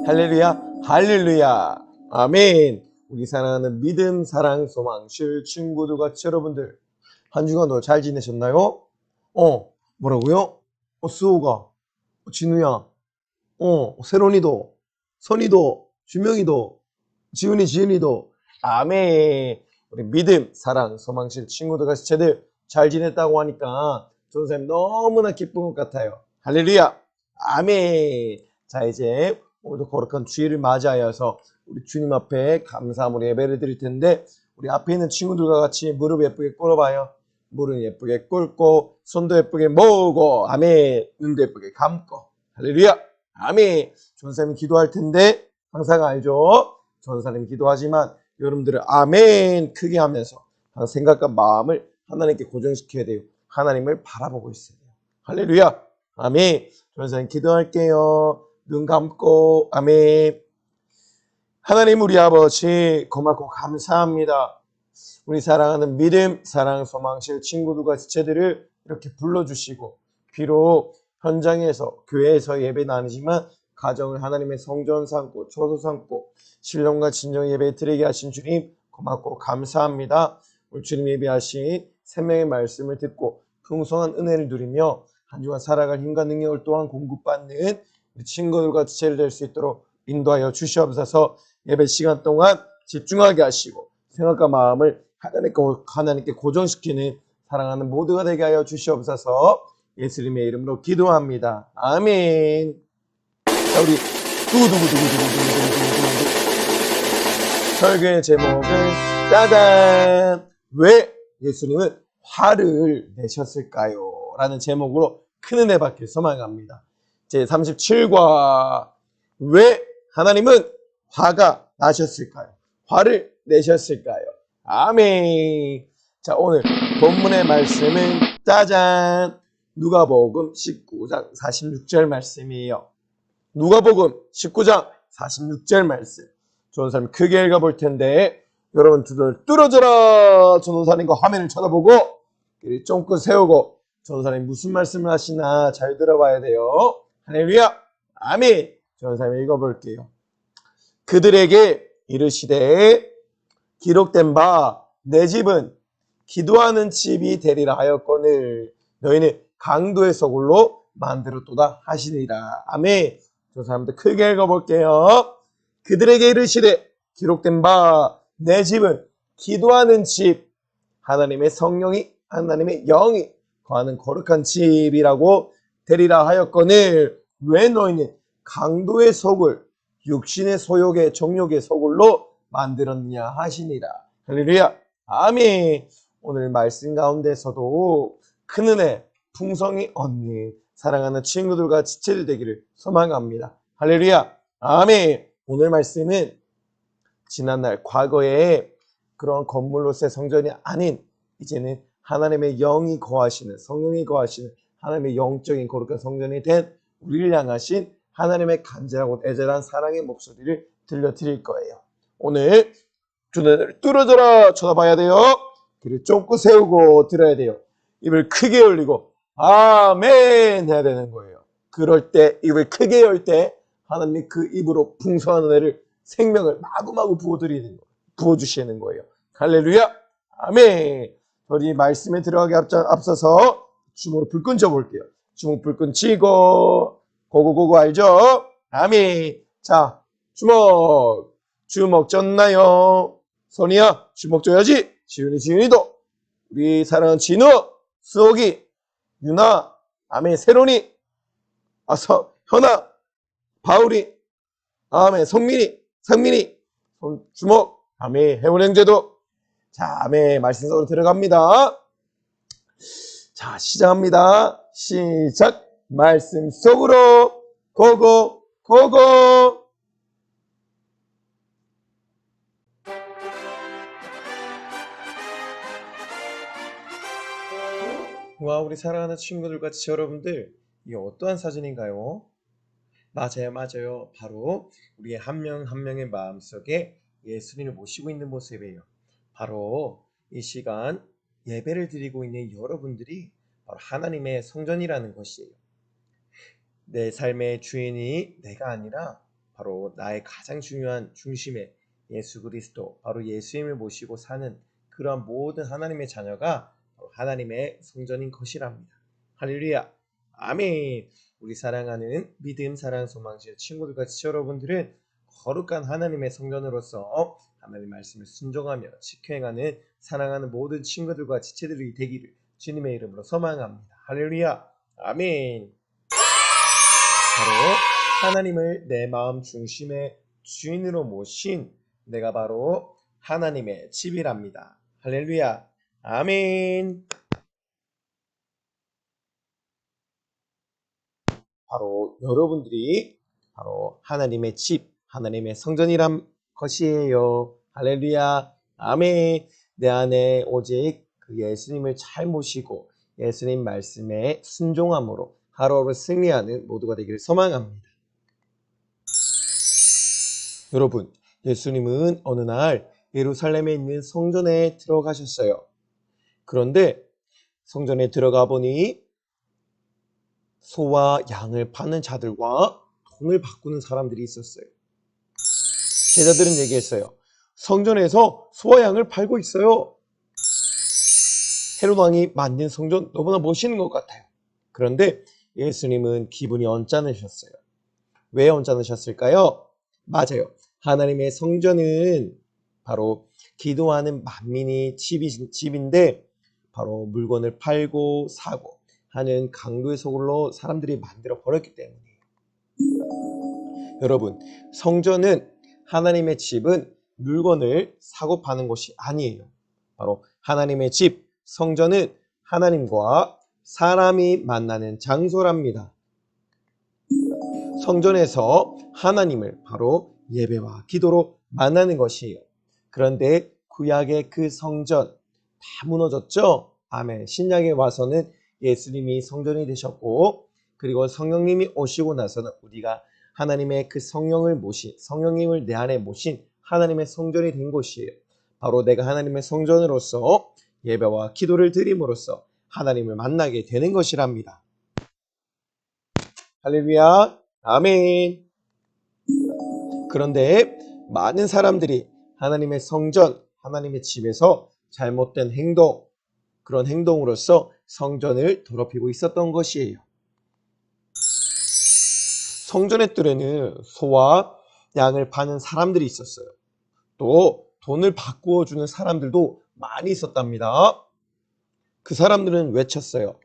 할렐루야, 할렐루야, 아멘. 우리 사랑하는 믿음, 사랑, 소망, 실 친구들 같이 여러분들 한 주간도 잘 지내셨나요? 뭐라고요? 수호가, 진우야, 세론이도, 선이도, 주명이도, 지은이도, 아멘. 우리 믿음, 사랑, 소망, 실 친구들 같이 쟤들 잘 지냈다고 하니까 전사님 너무나 기쁜 것 같아요. 할렐루야, 아멘. 자, 이제 오늘도 거룩한 주일을 맞이하여서 우리 주님 앞에 감사함으로 예배를 드릴 텐데, 우리 앞에 있는 친구들과 같이 무릎 예쁘게 꿇어봐요. 무릎 예쁘게 꿇고 손도 예쁘게 모으고, 아멘. 눈도 예쁘게 감고, 할렐루야, 아멘. 전사님이 기도할 텐데 항상 알죠? 전사님이 기도하지만 여러분들은 아멘 크게 하면서 생각과 마음을 하나님께 고정시켜야 돼요. 하나님을 바라보고 있어야 돼요. 할렐루야, 아멘. 전사님 기도할게요. 눈 감고, 아멘. 하나님 우리 아버지 고맙고 감사합니다. 우리 사랑하는 믿음, 사랑, 소망실 친구들과 지체들을 이렇게 불러주시고, 비록 현장에서 교회에서 예배는 아니지만 가정을 하나님의 성전 삼고 초소 삼고 신령과 진정 예배 드리게 하신 주님 고맙고 감사합니다. 우리 주님 예배하신 생명의 말씀을 듣고 풍성한 은혜를 누리며 한 주간 살아갈 힘과 능력을 또한 공급받는 우리 친구들과 지체를 될 수 있도록 인도하여 주시옵소서. 예배 시간 동안 집중하게 하시고 생각과 마음을 하나님께 고정시키는 사랑하는 모두가 되게 하여 주시옵소서. 예수님의 이름으로 기도합니다. 아멘. 자, 우리 설교의 제목은 짜잔! 왜 예수님은 화를 내셨을까요? 라는 제목으로 큰 은혜 받길 소망합니다. 제 37과 왜 하나님은 화가 나셨을까요? 화를 내셨을까요? 아멘. 자, 오늘 본문의 말씀은 짜잔! 누가복음 19장 46절 말씀이에요. 누가복음 19장 46절 말씀. 전도사님 크게 읽어볼 텐데 여러분 두 눈을 뚫어져라. 전도사님과 화면을 쳐다보고 귀를 쫑긋 세우고 전도사님 무슨 말씀을 하시나 잘 들어봐야 돼요. 할렐루야, 아멘. 전도사님 읽어볼게요. 그들에게 이르시되 기록된 바 내 집은 기도하는 집이 되리라 하였거늘 너희는 강도의 소굴로 만들었도다 하시니라. 아멘. 저 사람들 크게 읽어볼게요. 그들에게 이르시되 기록된 바 내 집은 기도하는 집, 하나님의 성령이 하나님의 영이 거하는 거룩한 집이라고 되리라 하였거늘 왜 너희는 강도의 소굴, 육신의 소욕의 정욕의 소굴로 만들었냐 하시니라. 할렐루야, 아멘. 오늘 말씀 가운데서도 큰 은혜 풍성히 얻는 사랑하는 친구들과 지체들 되기를 소망합니다. 할렐루야, 아멘. 오늘 말씀은 지난날 과거에 그런 건물로서의 성전이 아닌 이제는 하나님의 영이 거하시는, 성령이 거하시는 하나님의 영적인 거룩한 성전이 된 우리를 향하신 하나님의 간절하고 애절한 사랑의 목소리를 들려드릴 거예요. 오늘 두 눈을 뚫어져라 쳐다봐야 돼요. 귀를 쫑긋 세우고 들어야 돼요. 입을 크게 열리고 아멘 해야 되는 거예요. 그럴 때 입을 크게 열 때 하나님이 그 입으로 풍성한 은혜를 생명을 마구마구 부어주시는 거예요. 할렐루야, 아멘. 우리 말씀에 들어가기 앞서서 주먹으로 불끈 져볼게요. 주먹 불끈 치고 고고고고 알죠? 아멘. 자, 주먹 졌나요? 선이야, 주먹 져야지. 지은이도, 우리 사랑하는 진우, 수옥이, 유나, 아멘. 세론이, 현아, 바울이, 아멘. 성민이, 상민이, 주먹, 아멘. 해운 형제도. 자, 아멘. 말씀 속으로 들어갑니다. 자, 시작합니다. 시작. 말씀 속으로 고고. 와, 우리 사랑하는 친구들과 여러분들, 이게 어떠한 사진인가요? 맞아요. 바로 우리의 한 명 한 명의 마음속에 예수님을 모시고 있는 모습이에요. 바로 이 시간 예배를 드리고 있는 여러분들이 바로 하나님의 성전이라는 것이에요. 내 삶의 주인이 내가 아니라 바로 나의 가장 중요한 중심에 예수 그리스도, 바로 예수님을 모시고 사는 그러한 모든 하나님의 자녀가 바로 하나님의 성전인 것이랍니다. 할렐루야. 아멘. 우리 사랑하는 믿음, 사랑, 소망지의 친구들과 지체 여러분들은 거룩한 하나님의 성전으로서 하나님의 말씀을 순종하며 지켜행하는 사랑하는 모든 친구들과 지체들이 되기를 주님의 이름으로 소망합니다. 할렐루야. 아멘. 바로 하나님을 내 마음 중심의 주인으로 모신 내가 바로 하나님의 집이랍니다. 할렐루야. 아멘. 바로 여러분들이 바로 하나님의 집, 하나님의 성전이란 것이에요. 할렐루야. 아멘. 내 안에 오직 그 예수님을 잘 모시고 예수님 말씀에 순종함으로 하루하루 승리하는 모두가 되기를 소망합니다. 여러분, 예수님은 어느 날 예루살렘에 있는 성전에 들어가셨어요. 그런데 성전에 들어가 보니 소와 양을 파는 자들과 돈을 바꾸는 사람들이 있었어요. 제자들은 얘기했어요. 성전에서 소와 양을 팔고 있어요. 헤롯 왕이 만든 성전 너무나 멋있는 것 같아요. 그런데 예수님은 기분이 언짢으셨어요. 왜 언짢으셨을까요? 맞아요. 하나님의 성전은 바로 기도하는 만민이 집인데 바로 물건을 팔고 사고 하는 강도의 소굴로 사람들이 만들어 버렸기 때문이에요. 여러분, 성전은 하나님의 집은 물건을 사고 파는 곳이 아니에요. 바로 하나님의 집, 성전은 하나님과 사람이 만나는 장소랍니다. 성전에서 하나님을 바로 예배와 기도로 만나는 것이에요. 그런데 구약의 그 성전 다 무너졌죠? 아멘. 신약에 와서는 예수님이 성전이 되셨고 그리고 성령님이 오시고 나서는 우리가 하나님의 그 성령님을 내 안에 모신 하나님의 성전이 된 곳이에요. 바로 내가 하나님의 성전으로서 예배와 기도를 드림으로써 하나님을 만나게 되는 것이랍니다. 할렐루야. 아멘. 그런데 많은 사람들이 하나님의 성전, 하나님의 집에서 잘못된 행동, 그런 행동으로서 성전을 더럽히고 있었던 것이에요. 성전의 뜰에는 소와 양을 파는 사람들이 있었어요. 또 돈을 바꾸어 주는 사람들도 많이 있었답니다. 그 사람들은 외쳤어요.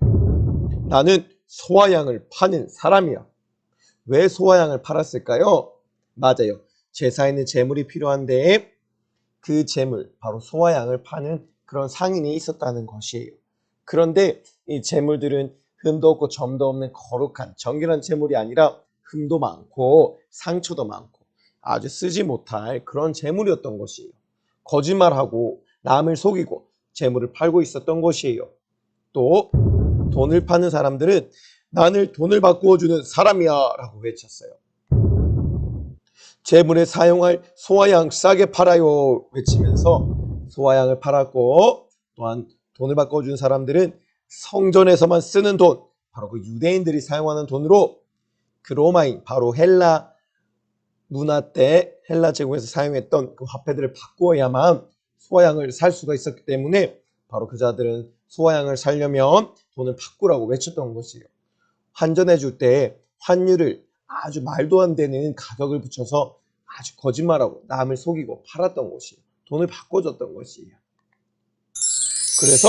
나는 소와 양을 파는 사람이야. 왜 소와 양을 팔았을까요? 맞아요. 제사에는 제물이 필요한데 그 제물, 바로 소와 양을 파는 그런 상인이 있었다는 것이에요. 그런데 이 제물들은 흠도 없고 점도 없는 거룩한 정결한 제물이 아니라 흠도 많고 상처도 많고 아주 쓰지 못할 그런 제물이었던 것이에요. 거짓말하고 남을 속이고 제물을 팔고 있었던 것이에요. 또 돈을 파는 사람들은 나는 돈을 바꾸어 주는 사람이야 라고 외쳤어요. 제물에 사용할 소와 양 싸게 팔아요 외치면서 소와 양을 팔았고 또한 돈을 바꿔준 사람들은 성전에서만 쓰는 돈, 바로 그 유대인들이 사용하는 돈으로 그 로마인, 바로 헬라 문화 때 헬라 제국에서 사용했던 그 화폐들을 바꾸어야만 소와 양을 살 수가 있었기 때문에 바로 그 자들은 소와 양을 살려면 돈을 바꾸라고 외쳤던 것이에요. 환전해 줄 때 환율을 아주 말도 안 되는 가격을 붙여서 아주 거짓말하고 남을 속이고 팔았던 것이에요. 돈을 바꿔줬던 것이에요. 그래서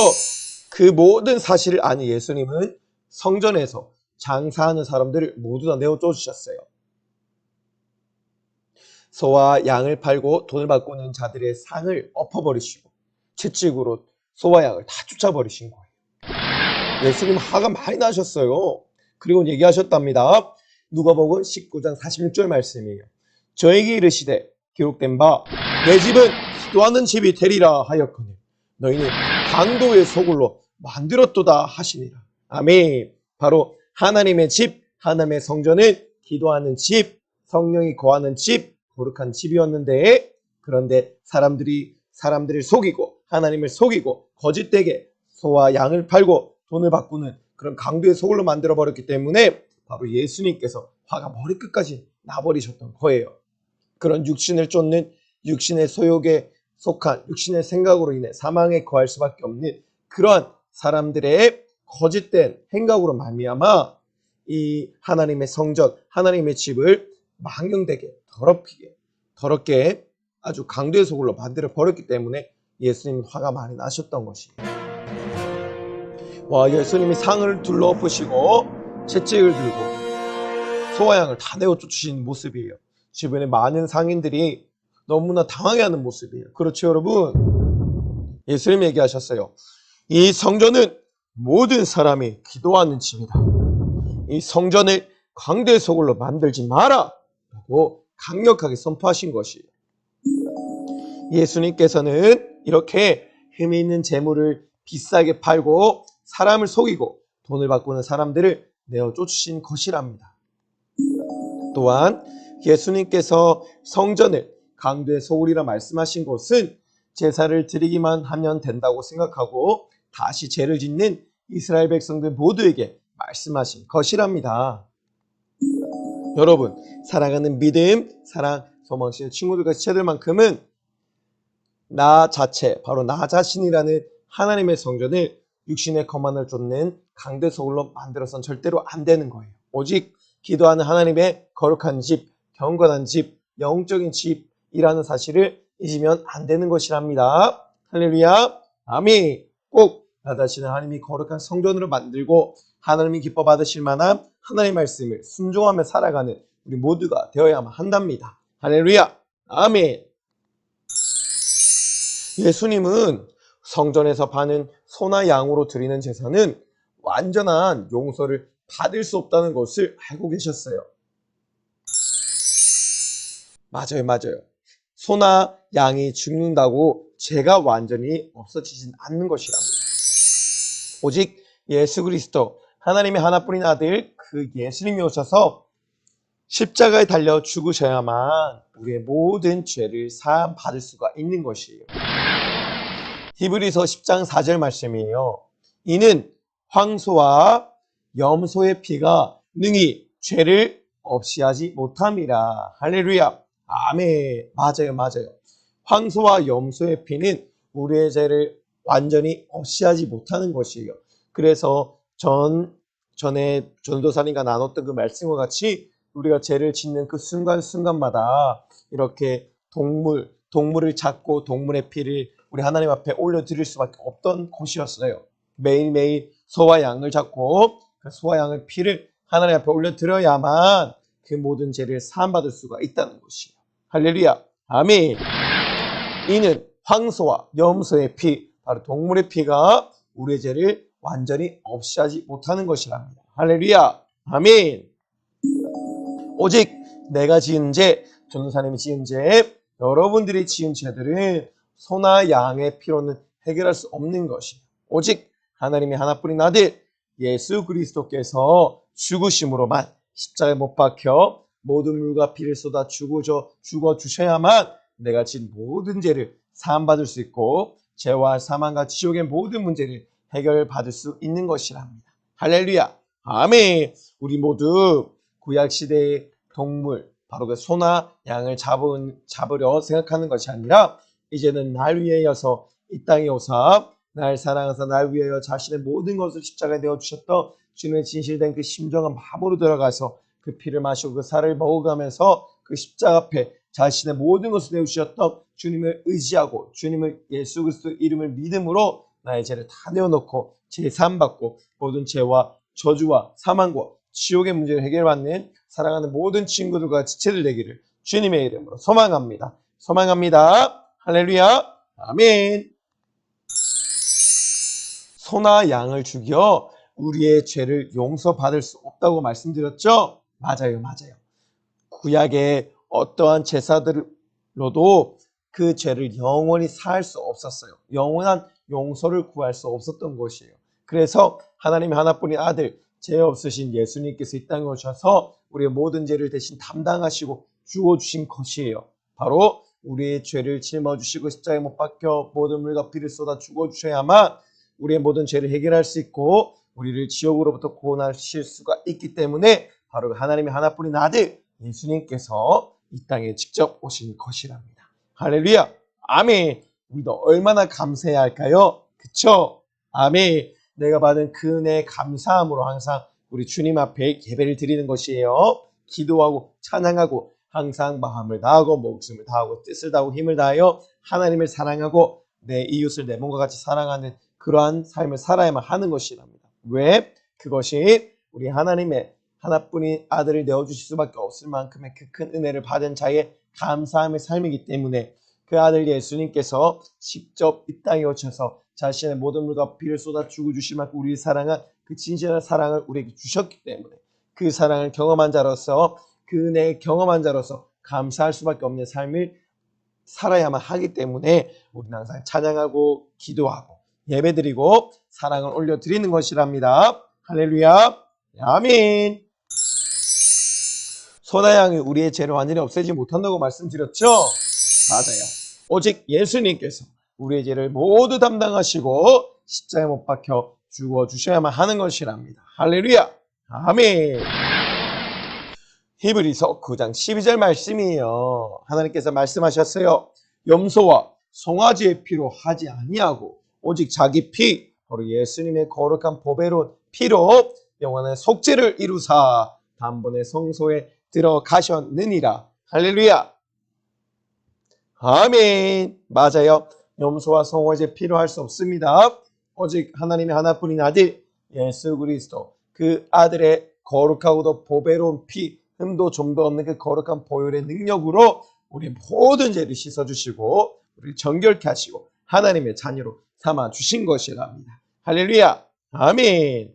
그 모든 사실을 아는 예수님은 성전에서 장사하는 사람들을 모두 다 내어 쫓으셨어요. 소와 양을 팔고 돈을 바꾸는 자들의 상을 엎어버리시고 채찍으로 소와 양을 다 쫓아버리신 거예요. 예수님 화가 많이 나셨어요. 그리고 얘기하셨답니다. 누가복음 19장 46절 말씀이에요. 저에게 이르시되 기록된 바 내 집은 기도하는 집이 되리라 하였거늘 너희는 강도의 소굴로 만들었도다 하시니라. 아멘. 바로 하나님의 집, 하나님의 성전은 기도하는 집, 성령이 거하는 집, 거룩한 집이었는데 그런데 사람들을 속이고 하나님을 속이고 거짓되게 소와 양을 팔고 돈을 바꾸는 그런 강도의 소굴로 만들어버렸기 때문에 바로 예수님께서 화가 머리끝까지 나버리셨던 거예요. 그런 육신을 쫓는 육신의 소욕에 속한 육신의 생각으로 인해 사망에 거할 수밖에 없는 그러한 사람들의 거짓된 행각으로 말미암아 이 하나님의 성전, 하나님의 집을 망령되게 더럽게 아주 강도의 소굴로 만들어 버렸기 때문에 예수님 화가 많이 나셨던 것이에요. 와, 예수님이 상을 둘러엎으시고 채찍을 들고 소와 양을 다 내어 쫓으시는 모습이에요. 주변에 많은 상인들이 너무나 당황해하는 모습이에요. 그렇죠, 여러분? 예수님 얘기하셨어요. 이 성전은 모든 사람이 기도하는 집이다. 이 성전을 강도의 소굴로 만들지 마라! 라고 강력하게 선포하신 것이에요. 예수님께서는 이렇게 흠이 있는 재물을 비싸게 팔고 사람을 속이고 돈을 바꾸는 사람들을 내어 쫓으신 것이랍니다. 또한 예수님께서 성전을 강도의 소굴이라 말씀하신 것은 제사를 드리기만 하면 된다고 생각하고 다시 죄를 짓는 이스라엘 백성들 모두에게 말씀하신 것이랍니다. 여러분, 사랑하는 믿음, 사랑, 소망신의 친구들과 지체들만큼은 나 자체, 바로 나 자신이라는 하나님의 성전을 육신의 거만을 쫓는 강대 소굴로 만들어서는 절대로 안 되는 거예요. 오직 기도하는 하나님의 거룩한 집, 경건한 집, 영적인 집이라는 사실을 잊으면 안 되는 것이랍니다. 할렐루야, 아멘. 꼭 나 자신을 하나님이 거룩한 성전으로 만들고 하나님이 기뻐 받으실 만한 하나님의 말씀을 순종하며 살아가는 우리 모두가 되어야만 한답니다. 할렐루야, 아멘. 예수님은 성전에서 파는 소나 양으로 드리는 제사는 완전한 용서를 받을 수 없다는 것을 알고 계셨어요. 맞아요. 소나 양이 죽는다고 죄가 완전히 없어지진 않는 것이랍니다. 오직 예수 그리스도, 하나님의 하나뿐인 아들 그 예수님이 오셔서 십자가에 달려 죽으셔야만 우리의 모든 죄를 사함 받을 수가 있는 것이에요. 히브리서 10장 4절 말씀이에요. 이는 황소와 염소의 피가 능히 죄를 없이 하지 못함이라. 할렐루야, 아멘. 맞아요. 황소와 염소의 피는 우리의 죄를 완전히 없이 하지 못하는 것이에요. 그래서 전에 전도사님과 나눴던 그 말씀과 같이 우리가 죄를 짓는 그 순간순간마다 이렇게 동물을 잡고 동물의 피를 우리 하나님 앞에 올려드릴 수밖에 없던 곳이었어요. 매일매일 소와 양을 잡고 그 소와 양의 피를 하나님 앞에 올려드려야만 그 모든 죄를 사함받을 수가 있다는 것이에요. 할렐루야, 아멘. 이는 황소와 염소의 피, 바로 동물의 피가 우리의 죄를 완전히 없이 하지 못하는 것이랍니다. 할렐루야, 아멘. 오직 내가 지은 죄, 전도사님이 지은 죄, 여러분들이 지은 죄들은 소나 양의 피로는 해결할 수 없는 것이에요. 오직 하나님의 하나뿐인 아들 예수 그리스도께서 죽으심으로만 십자가에 못 박혀 모든 물과 피를 쏟아 죽어 주셔야만 내가 지은 모든 죄를 사함받을 수 있고 죄와 사망과 지옥의 모든 문제를 해결받을 수 있는 것이랍니다. 할렐루야, 아멘. 우리 모두 구약시대의 동물, 바로 그 소나 양을 잡으려 생각하는 것이 아니라 이제는 날 위하여서 이 땅에 오사 날 사랑하사 날 위하여 자신의 모든 것을 십자가에 내어주셨던 주님의 진실된 그 심정한 마음으로 들어가서 그 피를 마시고 그 살을 먹어가면서 그 십자가 앞에 자신의 모든 것을 내어주셨던 주님을 의지하고 주님을 예수 그리스도 이름을 믿음으로 나의 죄를 다 내어놓고 제사함 받고 모든 죄와 저주와 사망과 지옥의 문제를 해결받는 사랑하는 모든 친구들과 지체들 되기를 주님의 이름으로 소망합니다. 할렐루야, 아멘. 소나 양을 죽여 우리의 죄를 용서받을 수 없다고 말씀드렸죠? 맞아요. 구약의 어떠한 제사들로도 그 죄를 영원히 사할 수 없었어요. 영원한 용서를 구할 수 없었던 것이에요. 그래서 하나님의 하나뿐인 아들, 죄 없으신 예수님께서 이 땅에 오셔서 우리의 모든 죄를 대신 담당하시고 주어주신 것이에요. 바로 우리의 죄를 짊어주시고 십자가에 못 박혀 모든 물과 피를 쏟아 죽어주셔야만 우리의 모든 죄를 해결할 수 있고 우리를 지옥으로부터 구원하실 수가 있기 때문에 바로 하나님의 하나뿐인 아들 예수님께서 이 땅에 직접 오신 것이랍니다. 할렐루야. 아멘. 우리도 얼마나 감사해야 할까요? 그쵸? 아멘. 내가 받은 그 은혜에 감사함으로 항상 우리 주님 앞에 예배를 드리는 것이에요. 기도하고 찬양하고 항상 마음을 다하고 목숨을 다하고 뜻을 다하고 힘을 다하여 하나님을 사랑하고 내 이웃을 내 몸과 같이 사랑하는 그러한 삶을 살아야만 하는 것이랍니다. 왜? 그것이 우리 하나님의 하나뿐인 아들을 내어주실 수밖에 없을 만큼의 그 큰 은혜를 받은 자의 감사함의 삶이기 때문에 그 아들 예수님께서 직접 이 땅에 오셔서 자신의 모든 물과 피를 쏟아 주고 주실 만큼 우리를 사랑한 그 진실한 사랑을 우리에게 주셨기 때문에 그 사랑을 경험한 자로서 그 은혜를 경험한 자로서 감사할 수밖에 없는 삶을 살아야만 하기 때문에 우리는 항상 찬양하고 기도하고 예배드리고 사랑을 올려드리는 것이랍니다. 할렐루야. 아멘. 소나 양이 우리의 죄를 완전히 없애지 못한다고 말씀드렸죠? 맞아요. 오직 예수님께서 우리의 죄를 모두 담당하시고 십자가에 못 박혀 죽어주셔야만 하는 것이랍니다. 할렐루야. 아멘. 히브리서 9장 12절 말씀이에요. 하나님께서 말씀하셨어요. 염소와 송아지의 피로 하지 아니하고 오직 자기 피, 바로 예수님의 거룩한 보배로운 피로 영원한 속죄를 이루사 단번에 성소에 들어가셨느니라. 할렐루야. 아멘. 맞아요. 염소와 송아지의 피로 할 수 없습니다. 오직 하나님의 하나뿐인 아들 예수 그리스도 그 아들의 거룩하고도 보배로운 피, 흠도 좀도 없는 그 거룩한 보혈의 능력으로 우리 모든 죄를 씻어주시고 우리를 정결케 하시고 하나님의 자녀로 삼아 주신 것이랍니다. 할렐루야. 아멘.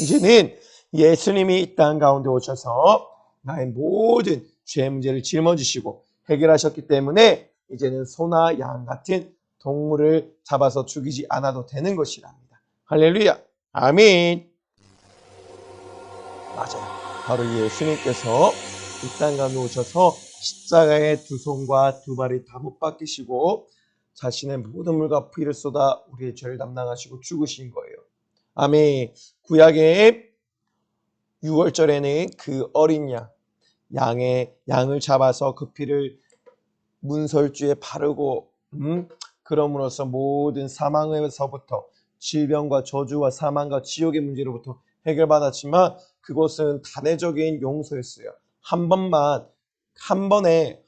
이제는 예수님이 이 땅 가운데 오셔서 나의 모든 죄 문제를 짊어지시고 해결하셨기 때문에 이제는 소나 양 같은 동물을 잡아서 죽이지 않아도 되는 것이랍니다. 할렐루야. 아멘. 맞아요. 바로 예수님께서 이 땅 가운데 오셔서 십자가에 두 손과 두 발이 다 못 박히시고 자신의 모든 물과 피를 쏟아 우리의 죄를 담당하시고 죽으신 거예요. 아멘. 구약의 6월절에는 그 어린 양을 잡아서 그 피를 문설주에 바르고 그럼으로써 모든 사망에서부터 질병과 저주와 사망과 지옥의 문제로부터 해결받았지만 그것은 단회적인 용서였어요. 한 번에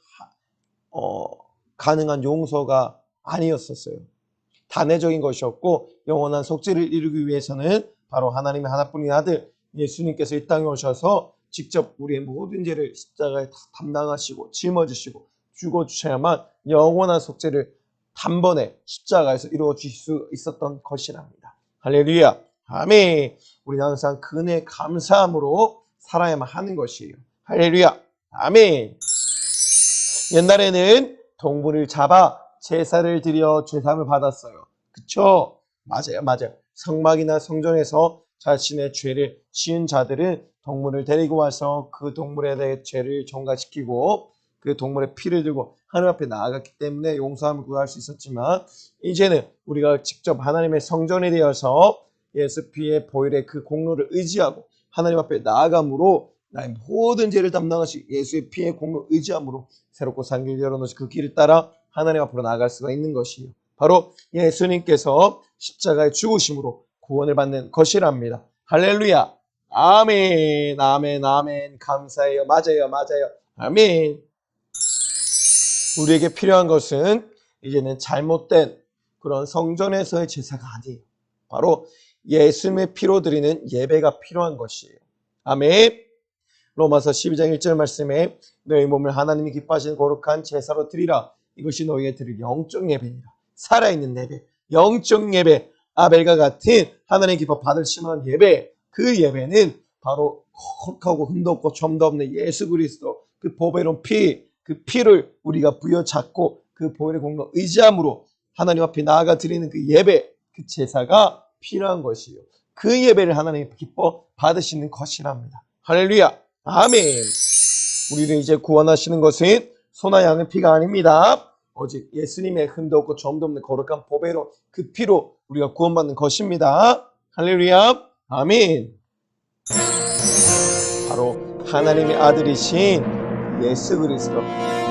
가능한 용서가 아니었었어요. 단회적인 것이었고 영원한 속죄를 이루기 위해서는 바로 하나님의 하나뿐인 아들 예수님께서 이 땅에 오셔서 직접 우리의 모든 죄를 십자가에 담당하시고 짊어지시고 죽어주셔야만 영원한 속죄를 단번에 십자가에서 이루어 주실 수 있었던 것이랍니다. 할렐루야. 아멘. 우리는 항상 그 은혜에 감사함으로 살아야만 하는 것이에요. 할렐루야. 아멘. 옛날에는 동물을 잡아 제사를 드려 죄사함을 받았어요. 그쵸? 맞아요. 성막이나 성전에서 자신의 죄를 지은 자들은 동물을 데리고 와서 그 동물에 대해 죄를 전가시키고 그 동물의 피를 들고 하나님 앞에 나아갔기 때문에 용서함을 구할 수 있었지만 이제는 우리가 직접 하나님의 성전에 되어서 예수 피의 보혈의 그 공로를 의지하고 하나님 앞에 나아감으로 나의 모든 죄를 담당하신 예수의 피의 공로를 의지함으로 새롭고 산 길을 열어놓으신 그 길을 따라 하나님 앞으로 나아갈 수가 있는 것이에요. 바로 예수님께서 십자가의 죽으심으로 구원을 받는 것이랍니다. 할렐루야. 아멘. 감사해요. 맞아요. 아멘. 우리에게 필요한 것은 이제는 잘못된 그런 성전에서의 제사가 아니에요. 바로 예수님의 피로 드리는 예배가 필요한 것이에요. 아멘. 로마서 12장 1절 말씀에 너희 몸을 하나님이 기뻐하시는 거룩한 제사로 드리라. 이것이 너희의 드릴 영적 예배니라. 살아있는 예배, 영적 예배, 아벨과 같은 하나님 기뻐 받으시는 예배, 그 예배는 바로 거룩하고 흠도 없고 점도 없는 예수 그리스도 그 보배로운 피, 그 피를 우리가 부여잡고 그 보혈의 공로 의지함으로 하나님 앞에 나아가 드리는 그 예배, 그 제사가 필요한 것이요. 그 예배를 하나님이 기뻐 받으시는 것이랍니다. 할렐루야. 아멘. 우리를 이제 구원하시는 것은 소나 양의 피가 아닙니다. 오직 예수님의 흠도 없고 점도 없는 거룩한 보배로 그 피로 우리가 구원받는 것입니다. 할렐루야. 아멘. 하나님의 아들이신 예수 그리스도,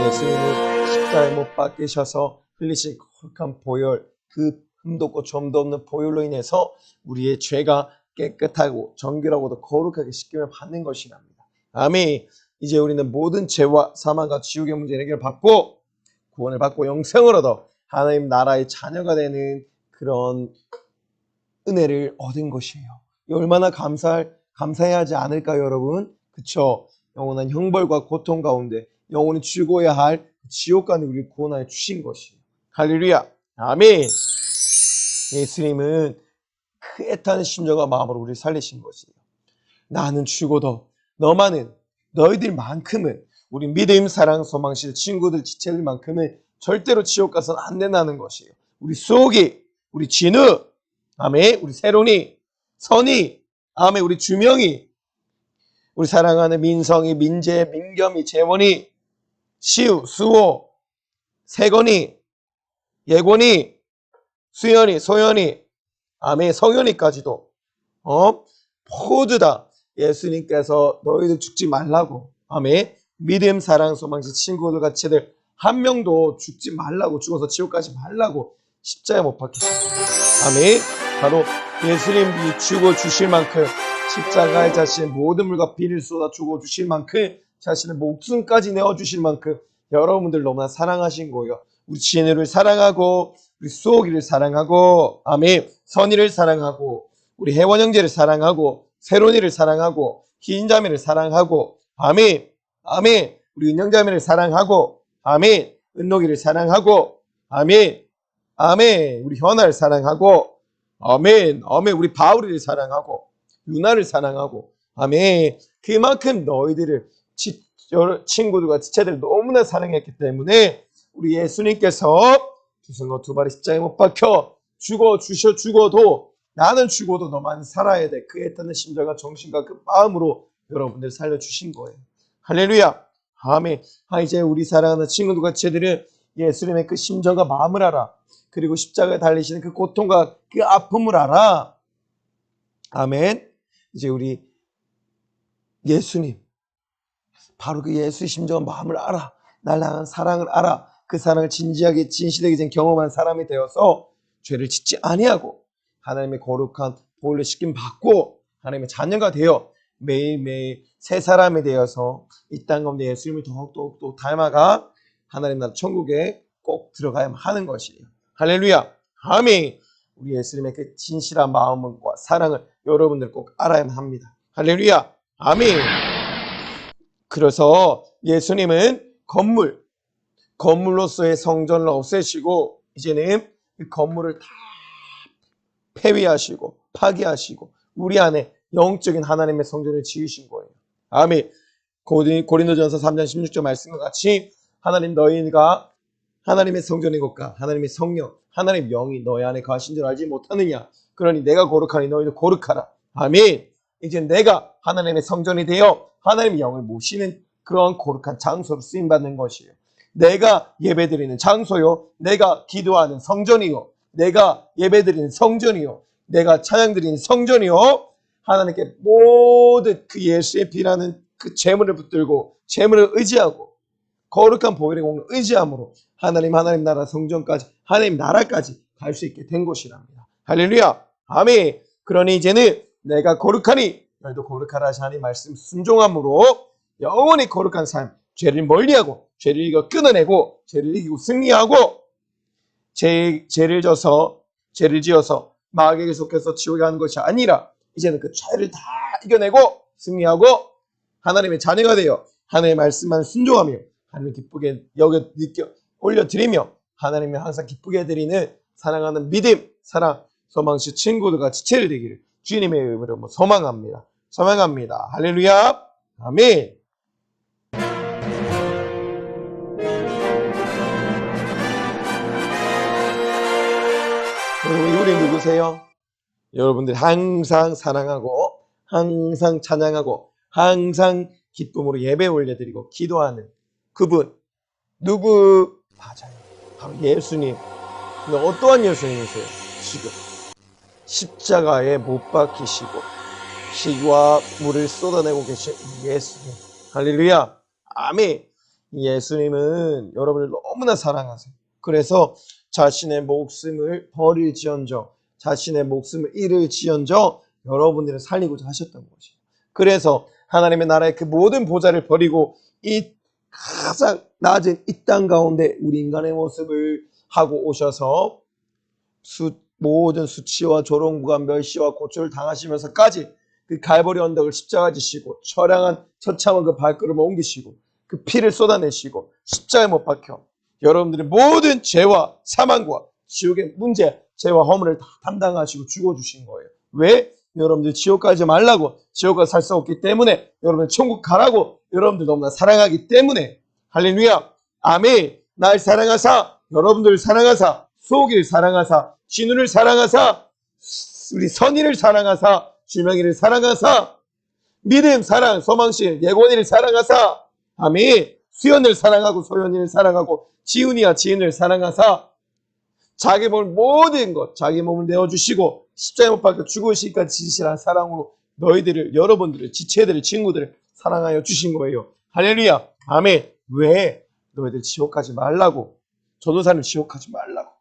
예수님이 십자가에 못 박히셔서 흘리신 거룩한 보혈, 그 흠도 없고 점도 없는 보혈로 인해서 우리의 죄가 깨끗하고 정결하고도 거룩하게 씻김을 받는 것이랍니다. 아멘. 이제 우리는 모든 죄와 사망과 지옥의 문제를 해결받고 구원을 받고 영생을 얻어 하나님 나라의 자녀가 되는 그런 은혜를 얻은 것이에요. 얼마나 감사해야 하지 않을까요, 여러분? 그쵸? 영원한 형벌과 고통 가운데 영원히 죽어야 할 지옥간에 우리를 구원하여 주신 것이에요. 할렐루야. 아멘. 예수님은 그 애타는 심정과 마음으로 우리를 살리신 것이에요. 나는 죽어도 너희들만큼은 우리 믿음, 사랑, 소망실, 친구들, 지체들만큼은 절대로 지옥 가서는 안 된다는 것이에요. 우리 수옥이, 우리 진우, 아멘, 우리 세론이, 선이, 아멘, 우리 주명이, 우리 사랑하는 민성이, 민재, 민겸이, 재원이, 시우, 수호, 세건이, 예곤이, 수연이, 소연이, 아멘, 성현이까지도 모두 다 예수님께서 너희들 죽지 말라고, 아멘, 믿음, 사랑, 소망시, 친구들, 같이들 한 명도 죽지 말라고, 죽어서 지옥 가지 말라고 십자가에 못 박히셨어요. 아멘. 바로 예수님이 죽어주실 만큼 십자가에 자신의 모든 물과 비를 쏟아 죽어주실 만큼 자신의 목숨까지 내어주실 만큼 여러분들 너무나 사랑하신 거예요. 우리 진우를 사랑하고 우리 수옥이를 사랑하고, 아멘, 선이를 사랑하고, 우리 혜원 형제를 사랑하고, 세론이를 사랑하고, 희인자매를 사랑하고, 아멘, 아멘, 우리 은영자매를 사랑하고, 아멘, 은록이를 사랑하고, 아멘, 아멘, 우리 현아를 사랑하고, 아멘, 아멘, 우리 바울이를 사랑하고, 유나를 사랑하고, 아멘. 그만큼 너희들을 친구들과 지체들 너무나 사랑했기 때문에 우리 예수님께서 두 손과 두 발이 십자가에 못 박혀 죽어도 나는 죽어도 너만 살아야 돼. 그 애타는 심정과 정신과 그 마음으로 여러분들 살려주신 거예요. 할렐루야. 아멘. 이제 우리 사랑하는 친구들과 지체들은 예수님의 그 심정과 마음을 알아. 그리고 십자가에 달리시는 그 고통과 그 아픔을 알아. 아멘. 이제 우리 예수님, 바로 그 예수의 심정과 마음을 알아. 날 향한 사랑을 알아. 그 사랑을 진지하게 진실하게 경험한 사람이 되어서 죄를 짓지 아니하고 하나님의 거룩한 보혈로 씻김 받고 하나님의 자녀가 되어 매일매일 새 사람이 되어서 이 땅 가운데 예수님을 더욱더 닮아가 하나님 나라 천국에 꼭 들어가야만 하는 것이에요. 할렐루야. 아멘. 우리 예수님의 그 진실한 마음과 사랑을 여러분들 꼭 알아야만 합니다. 할렐루야. 아멘. 그래서 예수님은 건물로서의 성전을 없애시고 이제는 그 건물을 다 폐위하시고 파괴하시고 우리 안에 영적인 하나님의 성전을 지으신 거예요. 아멘. 고린도전서 3장 16절 말씀과 같이 하나님 너희가 하나님의 성전인 것과 하나님의 성령, 하나님의 영이 너희 안에 거하신 줄 알지 못하느냐. 그러니 내가 거룩하니 너희도 거룩하라. 아멘. 이제 내가 하나님의 성전이 되어 하나님의 영을 모시는 그런 거룩한 장소로 쓰임받는 것이에요. 내가 예배드리는 장소요, 내가 기도하는 성전이요, 내가 예배드리는 성전이요, 내가 찬양드리는 성전이요, 하나님께 모든 그 예수의 피라는 그 재물을 붙들고 재물을 의지하고 거룩한 보혈의 공을 의지함으로 하나님 나라 성전까지 하나님 나라까지 갈 수 있게 된 것이랍니다. 할렐루야. 아멘. 그러니 이제는 내가 거룩하니 너희도 거룩하라 하시니 말씀 순종함으로 영원히 거룩한 삶, 죄를 멀리하고 죄를 이겨 끊어내고 죄를 이기고 승리하고 죄를 지어서 마귀에게 속해서 지옥에 가는 것이 아니라 이제는 그 죄를 다 이겨내고 승리하고 하나님의 자녀가 되어 하나님의 말씀만 순종하며 하나님 기쁘게 올려드리며 하나님이 항상 기쁘게 드리는 사랑하는 믿음, 사랑, 소망시 친구들과 지체를 되기를 주님의 이름으로 소망합니다. 할렐루야. 아멘. 우리 누구세요? 여러분들 항상 사랑하고 항상 찬양하고 항상 기쁨으로 예배 올려드리고 기도하는 그분 누구? 맞아요. 바로 예수님. 근데 어떠한 예수님이세요? 지금 십자가에 못 박히시고 피와 물을 쏟아내고 계신 예수님. 할렐루야. 아멘. 예수님은 여러분을 너무나 사랑하세요. 그래서 자신의 목숨을 버릴지언정, 자신의 목숨을 잃을지언정 여러분들을 살리고자 하셨던 것이에요. 그래서 하나님의 나라의 그 모든 보좌를 버리고 이 가장 낮은 이 땅 가운데 우리 인간의 모습을 하고 오셔서 모든 수치와 조롱과 멸시와 고초를 당하시면서까지 그 갈보리 언덕을 십자가 지시고 처량한 처참한 그 발걸음을 옮기시고 그 피를 쏟아내시고 십자가에 못 박혀 여러분들의 모든 죄와 사망과 지옥의 문제, 죄와 허물을 다 담당하시고 죽어주신 거예요. 왜? 여러분들 지옥 가지 말라고, 지옥 가서 살 수 없기 때문에, 여러분들 천국 가라고, 여러분들 너무나 사랑하기 때문에. 할렐루야. 아멘. 날 사랑하사, 여러분들을 사랑하사, 수호기를 사랑하사, 진우를 사랑하사, 우리 선의를 사랑하사, 주명이를 사랑하사, 믿음, 사랑, 소망신, 예곤이를 사랑하사, 아멘. 수연을 사랑하고 소연이를 사랑하고 지훈이와 지은을 사랑하사 자기 몸을 모든 것, 자기 몸을 내어주시고 십자가에 못 박혀 죽으시기까지 지시한 사랑으로 너희들을, 여러분들을, 지체들을, 친구들을 사랑하여 주신 거예요. 할렐루야. 아멘. 왜? 너희들 지옥 가지 말라고. 전도사는 지옥 가지 말라고.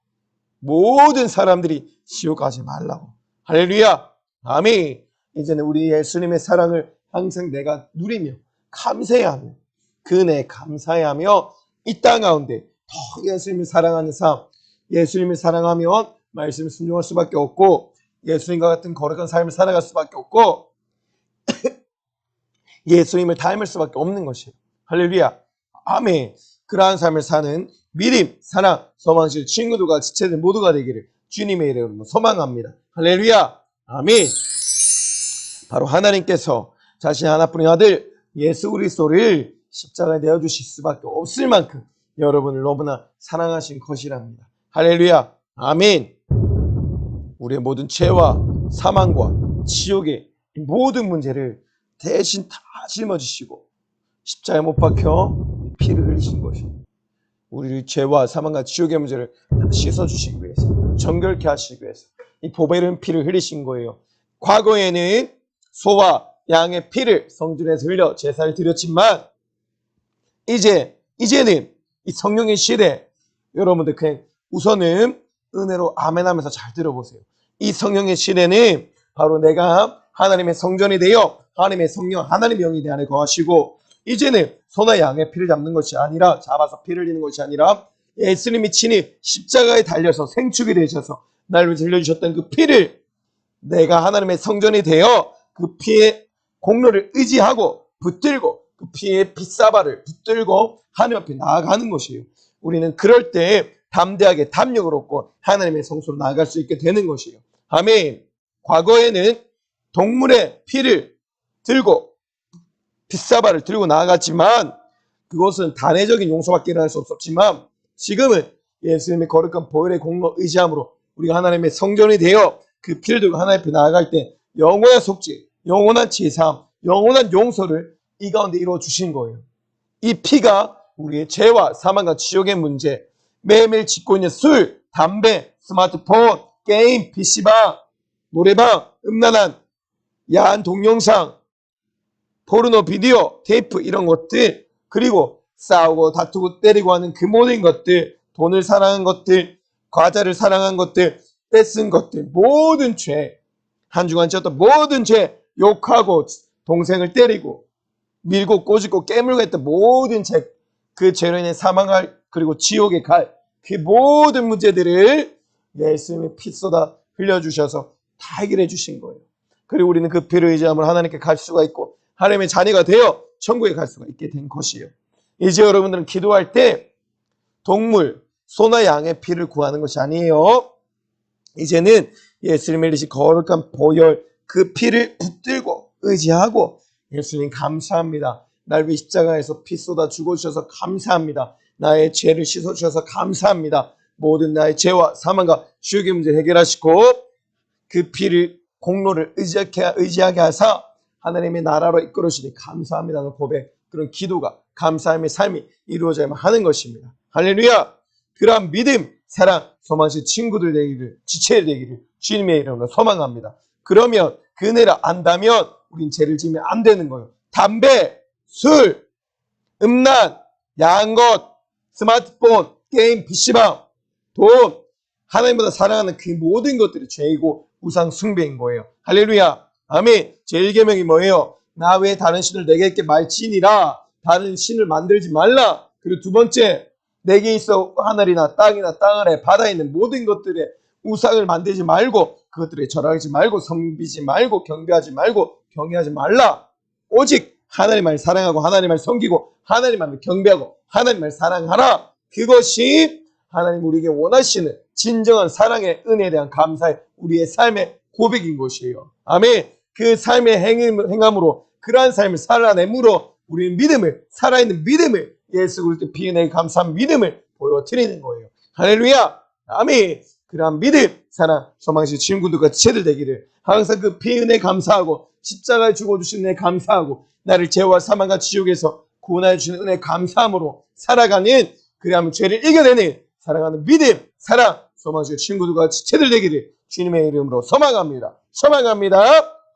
모든 사람들이 지옥 가지 말라고. 할렐루야. 아멘. 이제는 우리 예수님의 사랑을 항상 내가 누리며 감사하며 그 은혜에 감사하며 이 땅 가운데 더 예수님을 사랑하는 삶, 예수님을 사랑하면 말씀을 순종할 수밖에 없고 예수님과 같은 거룩한 삶을 살아갈 수밖에 없고 예수님을 닮을 수밖에 없는 것이에요. 할렐루야. 아멘. 그러한 삶을 사는 믿음, 사랑, 소망실 친구들과 지체들 모두가 되기를 주님의 이름으로 소망합니다. 할렐루야. 아멘. 바로 하나님께서 자신의 하나뿐인 아들 예수 그리스도를 십자가에 내어주실 수밖에 없을 만큼 여러분을 너무나 사랑하신 것이랍니다. 할렐루야. 아멘. 우리의 모든 죄와 사망과 지옥의 모든 문제를 대신 다 짊어지시고 십자가에 못 박혀 피를 흘리신 것입니다. 우리 죄와 사망과 지옥의 문제를 다 씻어주시기 위해서, 정결케 하시기 위해서 이 보배른 피를 흘리신 거예요. 과거에는 소와 양의 피를 성전에서 흘려 제사를 드렸지만 이제는 이 성령의 시대, 여러분들 그냥 우선은 은혜로 아멘 하면서 잘 들어보세요. 이 성령의 시대는 바로 내가 하나님의 성전이 되어 하나님의 성령, 하나님의 영이 내 안에 거하시고 이제는 소나 양의 피를 잡는 것이 아니라, 잡아서 피를 흘리는 것이 아니라 예수님이 친히 십자가에 달려서 생축이 되셔서 나를 위해서 흘려주셨던 그 피를 내가 하나님의 성전이 되어 그 피의 공로를 의지하고 붙들고 그 피의 빗사발을 붙들고 하나님 앞에 나아가는 것이에요. 우리는 그럴 때 담대하게 담력을 얻고 하나님의 성소로 나아갈 수 있게 되는 것이에요. 아멘. 과거에는 동물의 피를 들고 빗사발을 들고 나아갔지만 그것은 단회적인 용서밖에 일어날 수 없었지만 지금은 예수님의 거룩한 보혈의 공로 의지함으로 우리가 하나님의 성전이 되어 그 피를 들고 하나님 앞에 나아갈 때 영원한 속죄, 영원한 제사함, 영원한 용서를 이 가운데 이루어 주신 거예요. 이 피가 우리의 죄와 사망과 지옥의 문제, 매일매일 짓고 있는 술, 담배, 스마트폰, 게임, PC방, 노래방, 음란한, 야한 동영상, 포르노 비디오, 테이프 이런 것들, 그리고 싸우고 다투고 때리고 하는 그 모든 것들, 돈을 사랑한 것들, 과자를 사랑한 것들, 떼쓴 것들, 모든 죄, 한 주간 지었던 모든 죄, 욕하고 동생을 때리고 밀고 꼬집고 깨물고 했던 모든 죄, 그 죄로 인해 사망할, 그리고 지옥에 갈 그 모든 문제들을 예수님의 피 쏟아 흘려주셔서 다 해결해 주신 거예요. 그리고 우리는 그 피를 의지하면 하나님께 갈 수가 있고 하나님의 자녀가 되어 천국에 갈 수가 있게 된 것이에요. 이제 여러분들은 기도할 때 동물, 소나 양의 피를 구하는 것이 아니에요. 이제는 예수님의 흘리신 거룩한 보혈 그 피를 붙들고 의지하고 예수님 감사합니다. 날 위해 십자가에서 피 쏟아 죽어주셔서 감사합니다. 나의 죄를 씻어주셔서 감사합니다. 모든 나의 죄와 사망과 지옥의 문제를 해결하시고 그 피를 공로를 의지하게 하사 하나님의 나라로 이끌어주시니 감사합니다는 고백, 그런 기도가 감사함의 삶이 이루어져야만 하는 것입니다. 할렐루야. 그러한 믿음, 사랑, 소망시 친구들 되기를, 지체 되기를 주님의 이름으로 소망합니다. 그러면 그 은혜를 안다면 우린 죄를 지으면 안 되는 거예요. 담배, 술, 음란, 야한 것, 스마트폰, 게임, PC방, 돈, 하나님보다 사랑하는 그 모든 것들이 죄이고 우상 숭배인 거예요. 할렐루야. 아멘. 제1계명이 뭐예요? 나 외에 다른 신을 내게 있게 말지니라. 다른 신을 만들지 말라. 그리고 두 번째, 내게 있어 하늘이나 땅이나 땅 아래 바다에 있는 모든 것들에 우상을 만들지 말고 그것들에 절하지 말고 섬기지 말고 경배하지 말고 경외하지 말라. 오직 하나님을 사랑하고 하나님을 섬기고 하나님을 경배하고 하나님을 사랑하라. 그것이 하나님 우리에게 원하시는 진정한 사랑의 은혜에 대한 감사의 우리의 삶의 고백인 것이에요. 아멘. 그 삶의 행함으로 그러한 삶을 살아내므로 우리는 믿음을 살아있는 믿음을 예수 그리스도 피 은혜에 감사한 믿음을 보여드리는 거예요. 할렐루야. 아멘. 그러한 믿음, 사랑, 소망시 친구들과 지체들 되기를 항상 그 피 은혜에 감사하고 십자가에 죽어주신 은혜에 감사하고 나를 죄와 사망과 지옥에서 구원하여 주시는 은혜에 감사함으로 살아가는 그리하면 죄를 이겨내는 사랑하는 믿음, 사랑, 소망시 친구들과 지체들 되기를 주님의 이름으로 소망합니다. 소망합니다.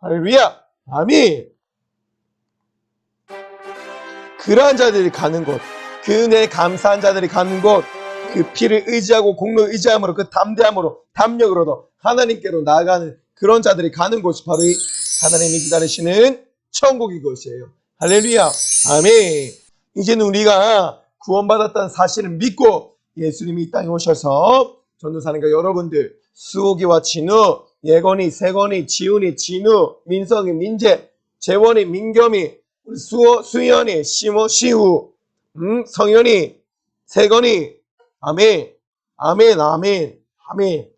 할렐루야. 아멘. 그러한 자들이 가는 곳, 그 은혜에 감사한 자들이 가는 곳, 그 피를 의지하고 공로를 의지함으로 그 담대함으로 담력으로도 하나님께로 나아가는 그런 자들이 가는 곳이 바로 이 하나님이 기다리시는 천국인 것이에요. 할렐루야. 아멘. 이제는 우리가 구원받았다는 사실을 믿고 예수님이 이 땅에 오셔서 전도사님과 여러분들 수옥이와 진우, 예건이, 세건이, 지훈이, 진우, 민성이, 민재, 재원이, 민겸이, 우리 수연이, 시후, 성현이, 세건이, 아멘, 아멘, 아멘, 아멘.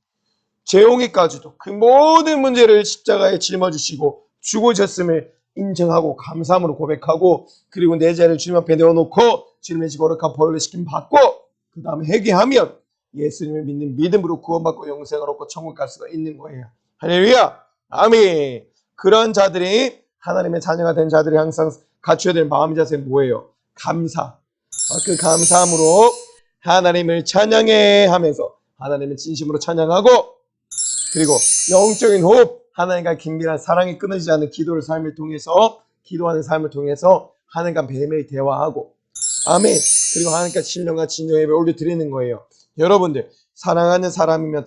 재용이까지도 그 모든 문제를 십자가에 짊어지시고 죽으셨음을 인정하고 감사함으로 고백하고 그리고 내 죄를 주님 앞에 내어놓고 주님의 거룩한 보혈을 시킴 받고 그 다음에 회개하면 예수님을 믿는 믿음으로 구원받고 영생을 얻고 천국 갈 수가 있는 거예요. 할렐루야. 아멘. 그런 자들이 하나님의 자녀가 된 자들이 항상 갖춰야 될 마음의 자세는 뭐예요? 감사. 그 감사함으로 하나님을 찬양해 하면서 하나님을 진심으로 찬양하고 그리고 영적인 호흡, 하나님과 긴밀한 사랑이 끊어지지 않는 기도를 삶을 통해서 기도하는 삶을 통해서 하나님과 매일매일 대화하고 아멘. 그리고 하나님과 신령과 진정 예배를 올려드리는 거예요. 여러분들 사랑하는 사람이면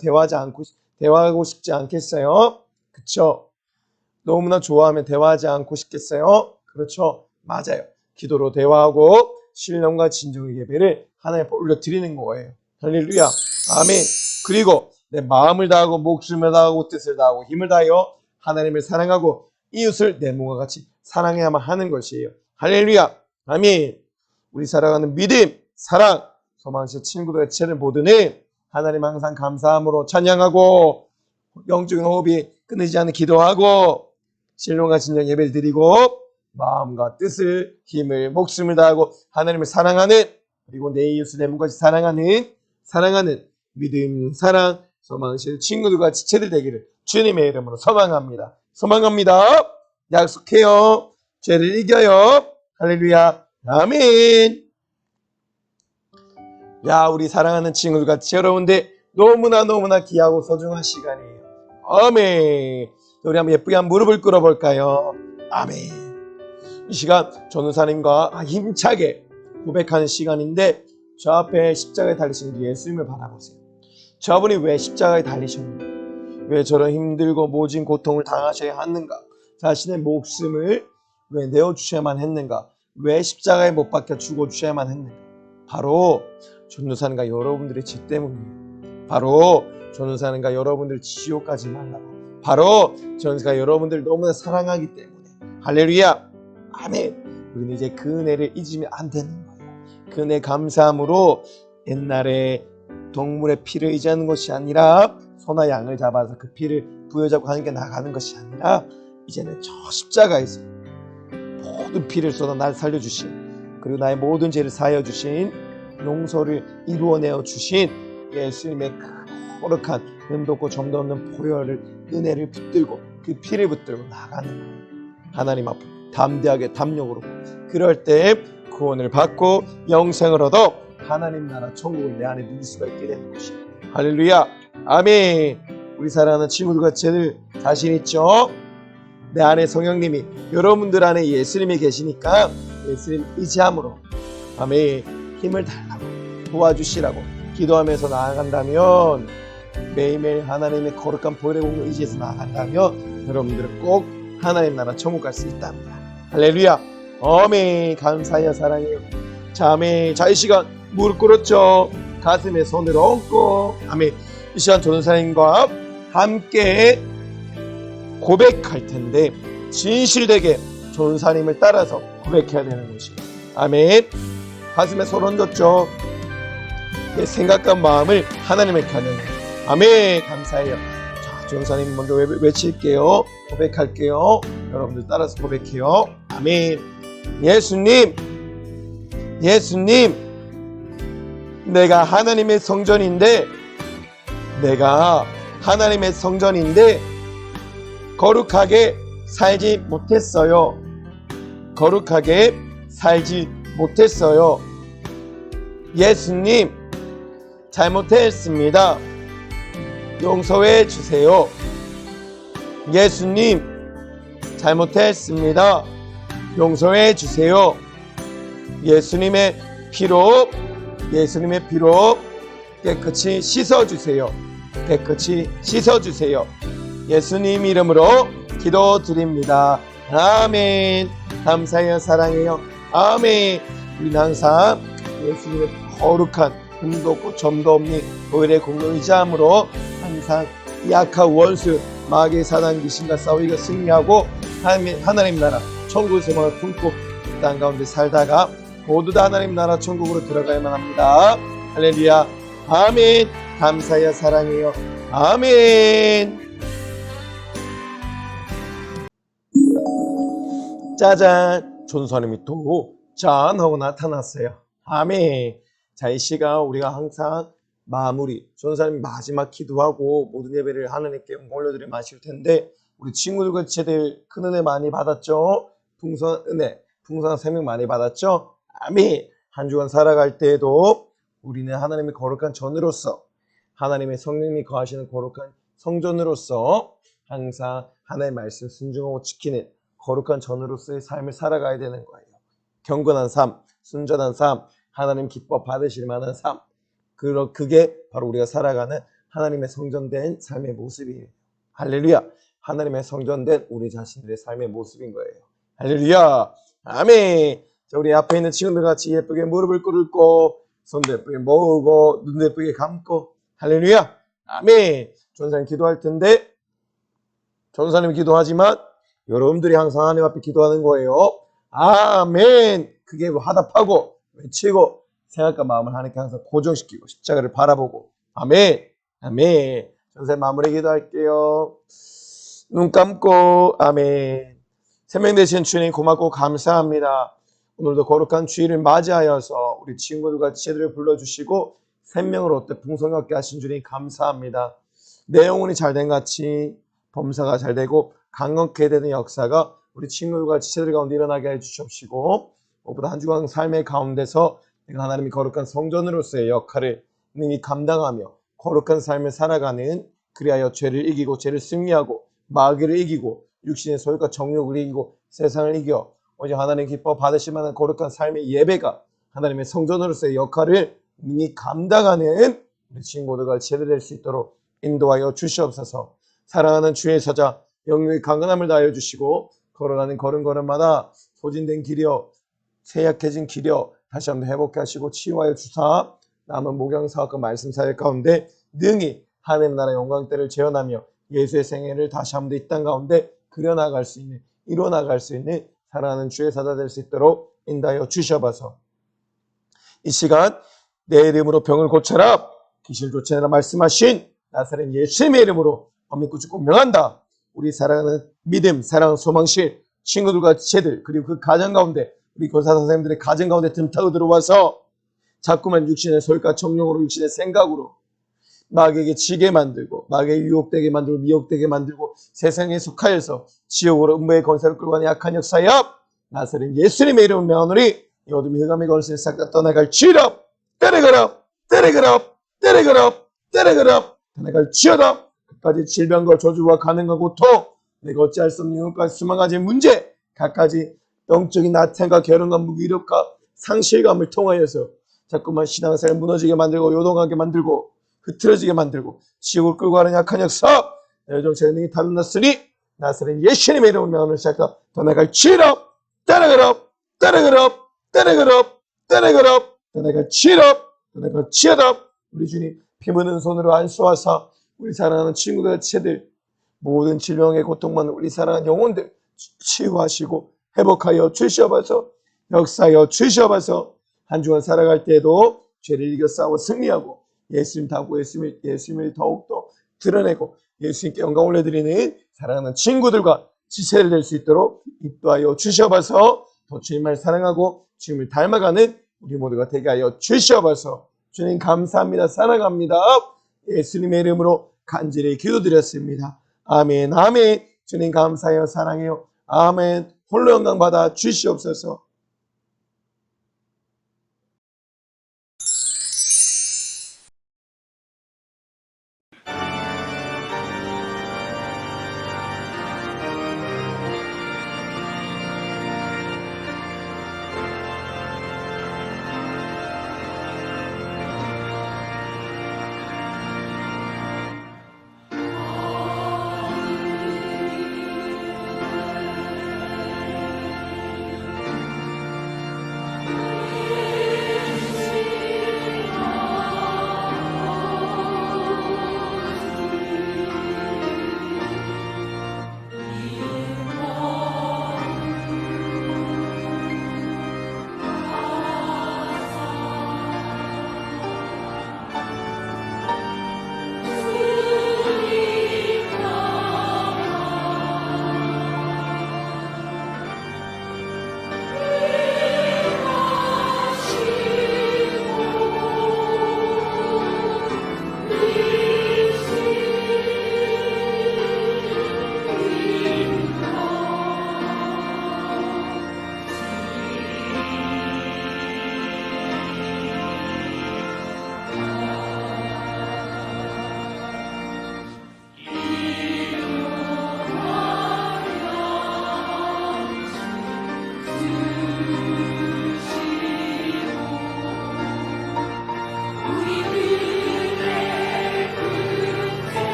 대화하고 싶지 않겠어요? 그쵸? 너무나 좋아하면 대화하지 않고 싶겠어요? 그렇죠? 맞아요. 기도로 대화하고 신령과 진정의 예배를 하나님 앞에 올려드리는 거예요. 할렐루야. 아멘. 그리고 내 마음을 다하고 목숨을 다하고 뜻을 다하고 힘을 다하여 하나님을 사랑하고 이웃을 내 몸과 같이 사랑해야만 하는 것이에요. 할렐루야. 아멘. 우리 사랑하는 믿음, 사랑, 소망시 친구들의 지체를 모두는 하나님 항상 감사함으로 찬양하고 영적인 호흡이 끊이지 않는 기도하고 신령과 진정 예배를 드리고 마음과 뜻을 힘을 목숨을 다하고 하나님을 사랑하는 그리고 내 이웃을 내 몸같이 사랑하는 믿음 사랑 소망실 친구들과 지체들 되기를 주님의 이름으로 소망합니다. 소망합니다. 약속해요. 죄를 이겨요. 할렐루야. 아멘. 야, 우리 사랑하는 친구들과 여러분들 너무나 귀하고 소중한 시간이에요. 아멘. 우리 한번 예쁘게 한번 무릎을 꿇어볼까요? 아멘. 이 시간 전도사님과 힘차게 고백하는 시간인데 저 앞에 십자가에 달리신 예수님을 바라보세요. 저분이 왜 십자가에 달리셨는가? 왜 저런 힘들고 모진 고통을 당하셔야 했는가? 자신의 목숨을 왜 내어주셔야만 했는가? 왜 십자가에 못 박혀 죽어주셔야만 했는가? 바로 전도사님과 여러분들의 죄 때문이에요. 바로 전도사님과 여러분들 지옥까지 말라고. 바로 전도사가 여러분들 너무나 사랑하기 때문에. 할렐루야. 아멘. 우리는 이제 그 은혜를 잊으면 안 되는 거예요. 그 은혜 감사함으로 옛날에 동물의 피를 의지하는 것이 아니라 소나 양을 잡아서 그 피를 부여잡고 하나님께 나가는 것이 아니라 이제는 저 십자가에서 모든 피를 쏟아 나를 살려주신 그리고 나의 모든 죄를 사하여 주신 용서를 이루어내어 주신 예수님의 거룩한 흠도 없고 점도 없는 보혈을 은혜를 붙들고 그 피를 붙들고 나가는 거예요. 하나님 앞에 담대하게 담력으로 그럴 때 구원을 받고 영생을 얻어 하나님 나라 천국을 내 안에 누릴 수가 있게 되는 것이에요. 할렐루야. 아멘. 우리 사랑하는 친구들과 쟤들 자신 있죠? 내 안에 성령님이 여러분들 안에 예수님이 계시니까 예수님 의지함으로 아멘. 힘을 달라고 도와주시라고 기도하면서 나아간다면, 매일매일 하나님의 거룩한 보혈의 공로 의지해서 나아간다면 여러분들은 꼭 하나님 나라 천국 갈 수 있답니다. 할렐루야. 아멘. 감사해요. 사랑해요. 자, 아멘. 자, 이 시간 무릎 꿇었죠? 가슴에 손을 얹고, 아멘. 이 시간 전도사님과 함께 고백할 텐데, 진실되게 전도사님을 따라서 고백해야 되는 것이, 아멘. 가슴에 손 얹었죠? 내 생각과 마음을 하나님께 하는, 아멘. 감사해요. 자, 전도사님 먼저 외칠게요. 고백할게요. 여러분들 따라서 고백해요. 아멘. 예수님, 예수님, 내가 하나님의 성전인데 거룩하게 살지 못했어요. 거룩하게 살지 못했어요. 예수님, 잘못했습니다. 용서해 주세요. 예수님, 잘못했습니다. 용서해 주세요. 예수님의 피로 깨끗이 씻어주세요. 깨끗이 씻어주세요. 예수님 이름으로 기도드립니다. 아멘. 감사해요. 사랑해요. 아멘. 우리는 항상 예수님의 거룩한 흠도 없고 점도 없는 보혈의 공로 의지함으로 항상 약한 원수 마귀의 사단 귀신과 싸우기가 승리하고 하나님 나라 천국의 소망을 품고 땅 가운데 살다가 모두 다 하나님 나라 천국으로 들어가야만 합니다. 할렐루야. 아멘. 감사해요. 사랑해요. 아멘. 짜잔. 전도사님이 또 짠 하고 나타났어요. 아멘. 자, 이 시간 우리가 항상 마무리, 전도사님 마지막 기도하고 모든 예배를 하나님께 영광 올려드려 마실 텐데, 우리 친구들과 지체들 큰 은혜 많이 받았죠? 풍성한 은혜, 풍성한 생명 많이 받았죠? 아멘. 한 주간 살아갈 때에도 우리는 하나님의 거룩한 전으로서, 하나님의 성령님이 거하시는 거룩한 성전으로서 항상 하나님의 말씀 순종하고 지키는 거룩한 전으로서의 삶을 살아가야 되는 거예요. 경건한 삶, 순전한 삶, 하나님 기뻐 받으실 만한 삶, 그게 바로 우리가 살아가는 하나님의 성전된 삶의 모습이에요. 할렐루야. 하나님의 성전된 우리 자신들의 삶의 모습인 거예요. 할렐루야. 아멘. 자, 우리 앞에 있는 친구들 같이 예쁘게 무릎을 꿇고 손도 예쁘게 모으고 눈도 예쁘게 감고, 할렐루야. 아멘. 전사님 기도할 텐데, 전사님이 기도하지만 여러분들이 항상 하나님 앞에 기도하는 거예요. 아멘. 그게 화답하고 외치고 생각과 마음을 하나님께 항상 고정시키고 십자가를 바라보고, 아멘. 아멘. 전사님 마무리 기도할게요. 눈 감고, 아멘. 생명 되신 주님 고맙고 감사합니다. 오늘도 거룩한 주일을 맞이하여서 우리 친구들과 지체들을 불러주시고 생명을 얻되 풍성히 얻게 하신 주님 감사합니다. 내 영혼이 잘된 같이 범사가 잘되고 강건케 되는 역사가 우리 친구들과 지체들 가운데 일어나게 해주시옵시고, 무엇보다 한 주간 삶의 가운데서 내가 하나님이 거룩한 성전으로서의 역할을 능히 감당하며 거룩한 삶을 살아가는, 그리하여 죄를 이기고 죄를 승리하고 마귀를 이기고 육신의 소유과 정욕을 이기고 세상을 이겨 오직 하나님 기뻐 받으실 만한 거룩한 삶의 예배가 하나님의 성전으로서의 역할을 능히 감당하는 우리 친구들과 지체들 될 수 있도록 인도하여 주시옵소서. 사랑하는 주의 사자 영육의 강건함을 다하여 주시고, 걸어가는 걸음걸음마다 소진된 길이여 쇠약해진 길이여 다시 한번 회복해 하시고 치유하여 주사, 남은 목양사역과 말씀사역 가운데 능히 하나님 나라 영광때를 재현하며 예수의 생애를 다시 한번 이 땅 가운데 그려나갈 수 있는, 이뤄나갈 수 있는 사랑하는 주의 사자 될 수 있도록 인도하여 주셔봐서, 이 시간 내 이름으로 병을 고쳐라 귀신을 쫓아내라 말씀하신 나사렛 예수님의 이름으로 믿고 죽고 명한다. 우리 사랑하는 믿음, 사랑, 소망실 친구들과 지체들, 그리고 그 가정 가운데 우리 교사 선생님들의 가정 가운데 틈타고 들어와서 자꾸만 육신의 소유과 정욕으로 육신의 생각으로 마귀에게 지게 만들고 마귀에게 유혹되게 만들고 미혹되게 만들고 세상에 속하여서 지옥으로 음부의 권세를 끌고 가는 약한 역사여 나사렛 예수님의 이름을 명하노니 이 어둠이 흑암의 권세를 싹 다 떠나갈지어다. 때려가라 때려가라 때려가라 때려가라 떠나갈지어다. 끝까지 질병과 저주와 가난과 고통, 내가 어찌할 수 없는 영혼까지 수만 가지 문제, 갖가지 영적인 나태함과 결혼과 무기력과 상실감을 통하여서 자꾸만 신앙생활 무너지게 만들고 요동하게 만들고 흐트러지게 만들고 지옥을 끌고 가는 약한 역사 여정 재능이 달라났으니 나사렛 예수님의 이름으로 명하는 시작과 떠나갈 지럽 떠나가럽 떠나가럽 떠나가럽 떠나가럽 떠나갈 지럽 떠나갈 지럽 우리 주님 피 묻은 손으로 안수하사 우리 사랑하는 친구들 채들 모든 질병의 고통만 우리 사랑하는 영혼들 치유하시고 회복하여 주시옵소서 역사하여 주시옵소서 한 주간 살아갈 때에도 죄를 이겨 싸워 승리하고 예수님 닮고 예수님을 더욱더 드러내고 예수님께 영광 올려드리는 사랑하는 친구들과 지체를 될 수 있도록 인도하여 주시옵소서 더 주님을 사랑하고 주님을 닮아가는 우리 모두가 되게 하여 주시옵소서 주님 감사합니다. 사랑합니다. 예수님의 이름으로 간절히 기도드렸습니다. 아멘 아멘 주님 감사해요 사랑해요 아멘 홀로 영광 받아 주시옵소서.